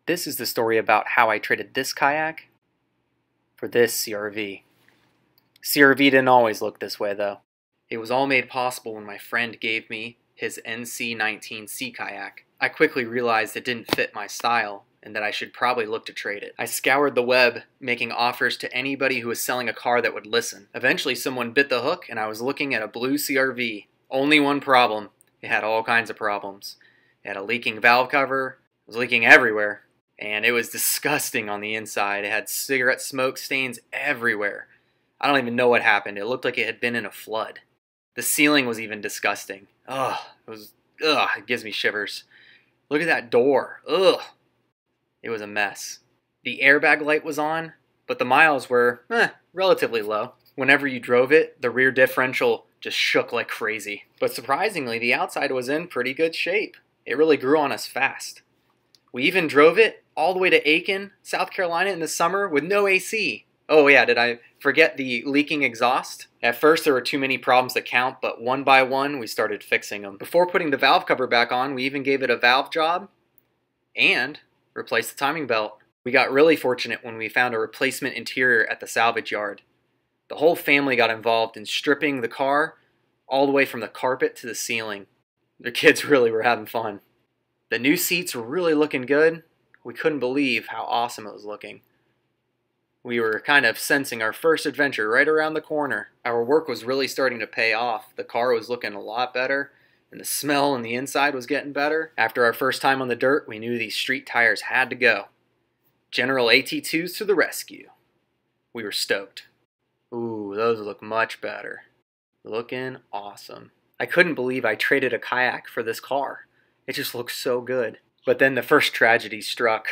This is the story about how I traded this kayak for this CRV. CRV didn't always look this way though. It was all made possible when my friend gave me his NC-19 Sea Kayak. I quickly realized it didn't fit my style and that I should probably look to trade it. I scoured the web, making offers to anybody who was selling a car that would listen. Eventually someone bit the hook and I was looking at a blue CRV. Only one problem. It had all kinds of problems. It had a leaking valve cover, it was leaking everywhere, and it was disgusting on the inside. It had cigarette smoke stains everywhere. I don't even know what happened. It looked like it had been in a flood. The ceiling was even disgusting. Ugh, it gives me shivers. Look at that door. Ugh. It was a mess. The airbag light was on, but the miles were relatively low. Whenever you drove it, the rear differential just shook like crazy. But surprisingly, the outside was in pretty good shape. It really grew on us fast. We even drove it all the way to Aiken, South Carolina in the summer with no AC. Oh yeah, did I forget the leaking exhaust? At first there were too many problems to count, but one by one we started fixing them. Before putting the valve cover back on, we even gave it a valve job and replaced the timing belt. We got really fortunate when we found a replacement interior at the salvage yard. The whole family got involved in stripping the car all the way from the carpet to the ceiling. The kids really were having fun. The new seats were really looking good. We couldn't believe how awesome it was looking. We were kind of sensing our first adventure right around the corner. Our work was really starting to pay off. The car was looking a lot better, and the smell on the inside was getting better. After our first time on the dirt, we knew these street tires had to go. General AT2s to the rescue. We were stoked. Ooh, those look much better. Looking awesome. I couldn't believe I traded a kayak for this car. It just looks so good. But then the first tragedy struck.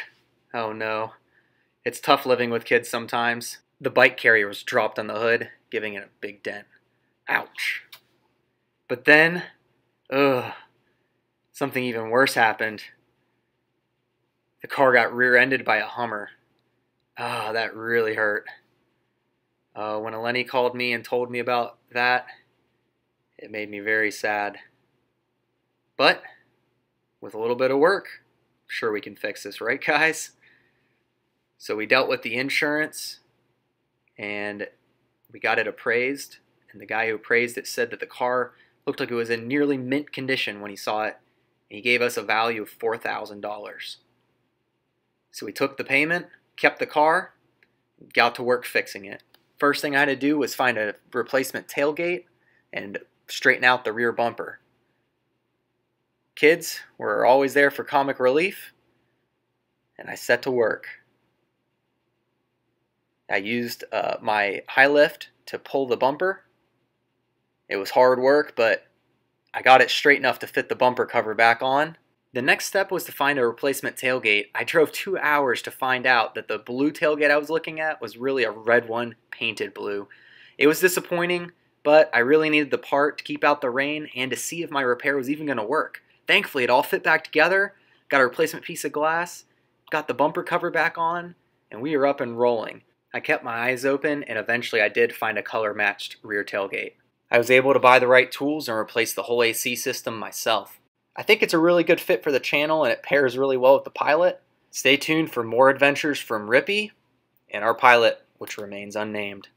Oh no. It's tough living with kids sometimes. The bike carrier was dropped on the hood, giving it a big dent. Ouch. But then, something even worse happened. The car got rear-ended by a Hummer. Ah, that really hurt. When Eleni called me and told me about that, it made me very sad. But with a little bit of work, I'm sure we can fix this, right guys? So we dealt with the insurance and we got it appraised, and the guy who appraised it said that the car looked like it was in nearly mint condition when he saw it, and he gave us a value of $4,000. So we took the payment, kept the car, and got to work fixing it. First thing I had to do was find a replacement tailgate and straighten out the rear bumper. Kids were always there for comic relief, and I set to work. I used my high lift to pull the bumper. It was hard work, but I got it straight enough to fit the bumper cover back on. The next step was to find a replacement tailgate. I drove 2 hours to find out that the blue tailgate I was looking at was really a red one, painted blue. It was disappointing, but I really needed the part to keep out the rain and to see if my repair was even going to work. Thankfully, it all fit back together, got a replacement piece of glass, got the bumper cover back on, and we were up and rolling. I kept my eyes open, and eventually I did find a color-matched rear tailgate. I was able to buy the right tools and replace the whole AC system myself. I think it's a really good fit for the channel, and it pairs really well with the Pilot. Stay tuned for more adventures from Rippy and our Pilot, which remains unnamed.